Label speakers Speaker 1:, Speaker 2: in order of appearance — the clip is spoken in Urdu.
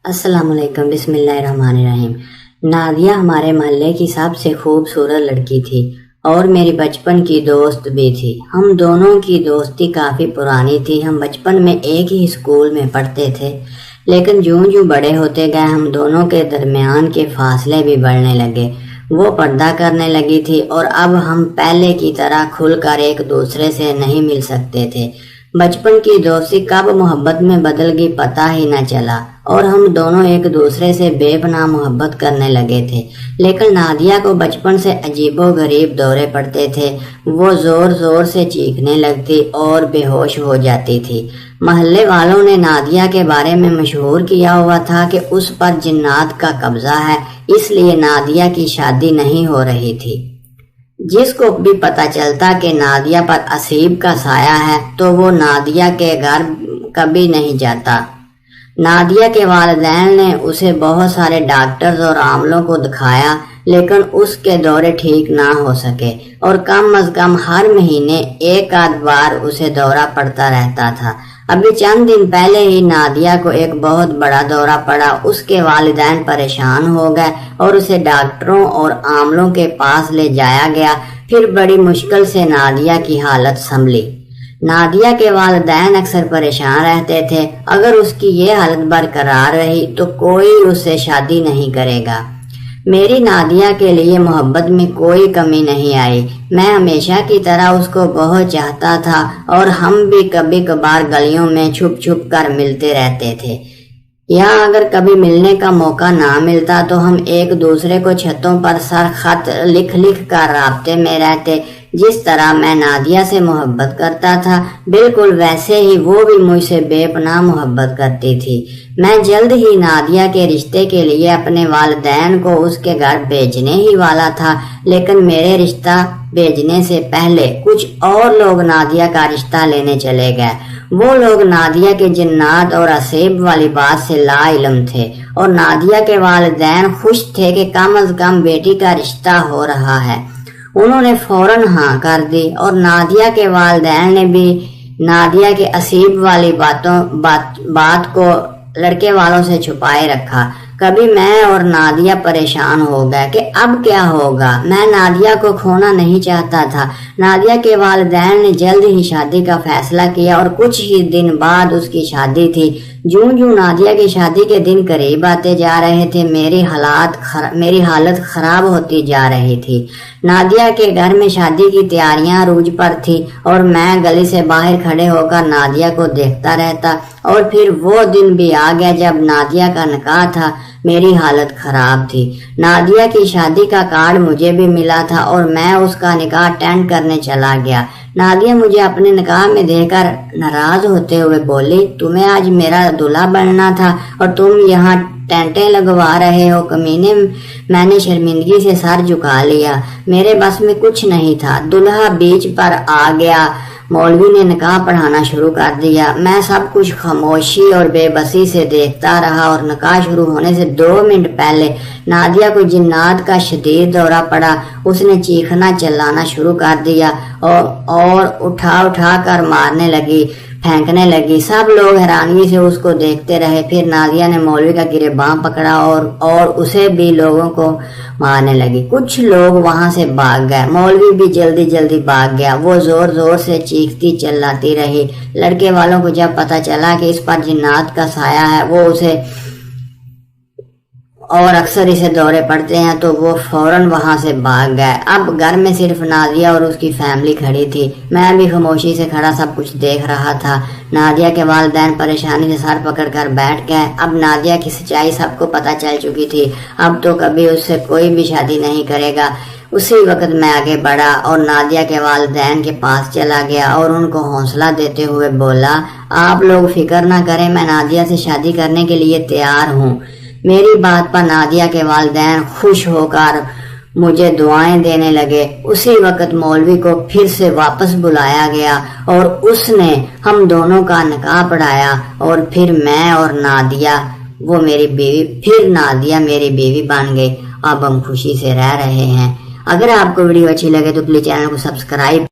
Speaker 1: السلام علیکم، بسم اللہ الرحمن الرحیم۔ نادیہ ہمارے محلے کی سب سے خوبصورت لڑکی تھی اور میری بچپن کی دوست بھی تھی۔ ہم دونوں کی دوستی کافی پرانی تھی۔ ہم بچپن میں ایک ہی اسکول میں پڑھتے تھے، لیکن جوں بڑے ہوتے گئے ہم دونوں کے درمیان کے فاصلے بھی بڑھنے لگے۔ وہ پردہ کرنے لگی تھی اور اب ہم پہلے کی طرح کھل کر ایک دوسرے سے نہیں مل سکتے تھے۔ بچپن کی دوستی کب محبت میں بدل گئی پتہ ہی نہ چلا اور ہم دونوں ایک دوسرے سے بے پناہ محبت کرنے لگے تھے۔ لیکن نادیہ کو بچپن سے عجیب و غریب دورے پڑتے تھے۔ وہ زور زور سے چیخنے لگتی اور بے ہوش ہو جاتی تھی۔ محلے والوں نے نادیہ کے بارے میں مشہور کیا ہوا تھا کہ اس پر جنات کا قبضہ ہے، اس لیے نادیہ کی شادی نہیں ہو رہی تھی۔ جس کو بھی پتہ چلتا کہ نادیہ پر اسیب کا سایہ ہے تو وہ نادیہ کے گھر کبھی نہیں جاتا۔ نادیہ کے والدین نے اسے بہت سارے ڈاکٹرز اور عاملوں کو دکھایا، لیکن اس کے دورے ٹھیک نہ ہو سکے اور کم از کم ہر مہینے ایک آدھ بار اسے دورہ پڑتا رہتا تھا۔ ابھی چند دن پہلے ہی نادیہ کو ایک بہت بڑا دورہ پڑا۔ اس کے والدین پریشان ہو گئے اور اسے ڈاکٹروں اور عاملوں کے پاس لے جایا گیا۔ پھر بڑی مشکل سے نادیہ کی حالت سنبھلی۔ نادیہ کے والدین اکثر پریشان رہتے تھے، اگر اس کی یہ حالت برقرار رہی تو کوئی اس سے شادی نہیں کرے گا۔ میری نادیہ کے لیے محبت میں کوئی کمی نہیں آئی۔ میں ہمیشہ کی طرح اس کو بہت چاہتا تھا اور ہم بھی کبھی کبھار گلیوں میں چھپ چھپ کر ملتے رہتے تھے، یا اگر کبھی ملنے کا موقع نہ ملتا تو ہم ایک دوسرے کو چھتوں پر سر خط لکھ کر رابطے میں رہتے۔ جس طرح میں نادیہ سے محبت کرتا تھا، بالکل ویسے ہی وہ بھی مجھ سے بے پناہ محبت کرتی تھی۔ میں جلد ہی نادیہ کے رشتے کے لیے اپنے والدین کو اس کے گھر بھیجنے ہی والا تھا، لیکن میرے رشتہ بھیجنے سے پہلے کچھ اور لوگ نادیہ کا رشتہ لینے چلے گئے۔ وہ لوگ نادیہ کے جنات اور اسیب والی بات سے لا علم تھے اور نادیہ کے والدین خوش تھے کہ کم از کم بیٹی کا رشتہ ہو رہا ہے۔ انہوں نے فوراً ہاں کر دی اور نادیہ کے والدین نے بھی نادیہ کے اسیب والی بات کو لڑکے والوں سے چھپائے رکھا۔ کبھی میں اور نادیہ پریشان ہو گئے کہ اب کیا ہوگا۔ میں نادیہ کو کھونا نہیں چاہتا تھا۔ نادیہ کے والدین نے جلد ہی شادی کا فیصلہ کیا اور کچھ ہی دن بعد اس کی شادی تھی۔ جوں نادیہ کی شادی کے دن قریب آتے جا رہے تھے، میری حالت خراب ہوتی جا رہی تھی۔ نادیہ کے گھر میں شادی کی تیاریاں عروج پر تھی اور میں گلی سے باہر کھڑے ہو کر نادیہ کو دیکھتا رہتا، اور پھر وہ دن بھی آ گیا جب نادیہ کا نکاح تھا۔ میری حالت خراب تھی۔ نادیہ کی شادی کا کارڈ مجھے بھی ملا تھا اور میں اس کا نکاح اٹینڈ کرنے چلا گیا۔ نادیہ مجھے اپنے نکاح میں دیکھ کر ناراض ہوتے ہوئے بولی، تمہیں آج میرا دلہا بننا تھا اور تم یہاں ٹینٹیں لگوا رہے ہو۔ کمینے، میں نے شرمندگی سے سر جھکا لیا۔ میرے بس میں کچھ نہیں تھا۔ دلہا بیچ پر آ گیا، مولوی نے نکاح پڑھانا شروع کر دیا۔ میں سب کچھ خاموشی اور بے بسی سے دیکھتا رہا اور نکاح شروع ہونے سے 2 منٹ پہلے نادیہ کو جنات کا شدید دورہ پڑا۔ اس نے چیخنا چلانا شروع کر دیا اور اٹھا کر مارنے لگی، پھینکنے لگی۔ سب لوگ حیرانگی سے اس کو دیکھتے رہے۔ پھر نادیہ نے مولوی کا گریباں پکڑا اور اسے بھی لوگوں کو مارنے لگی۔ کچھ لوگ وہاں سے بھاگ گئے، مولوی بھی جلدی بھاگ گیا۔ وہ زور سے چیختی چلاتی رہی۔ لڑکے والوں کو جب پتہ چلا کہ اس پر جنات کا سایہ ہے اور اکثر اسے دورے پڑتے ہیں تو وہ فوراً وہاں سے بھاگ گئے۔ اب گھر میں صرف نادیہ اور اس کی فیملی کھڑی تھی۔ میں بھی خاموشی سے کھڑا سب کچھ دیکھ رہا تھا۔ نادیہ کے والدین پریشانی سے سر پکڑ کر بیٹھ گئے۔ اب نادیہ کی سچائی سب کو پتہ چل چکی تھی۔ اب تو کبھی اس سے کوئی بھی شادی نہیں کرے گا۔ اسی وقت میں آگے بڑھا اور نادیہ کے والدین کے پاس چلا گیا اور ان کو حوصلہ دیتے ہوئے بولا، آپ لوگ فکر نہ کریں، میں نادیہ سے شادی کرنے کے لیے تیار ہوں۔ میری بات پر نادیہ کے والدین خوش ہو کر مجھے دعائیں دینے لگے۔ اسی وقت مولوی کو پھر سے واپس بلایا گیا اور اس نے ہم دونوں کا نکاح پڑھایا اور پھر میں اور نادیہ نادیہ میری بیوی بن گئی۔ اب ہم خوشی سے رہ رہے ہیں۔ اگر آپ کو ویڈیو اچھی لگے تو پلیز چینل کو سبسکرائب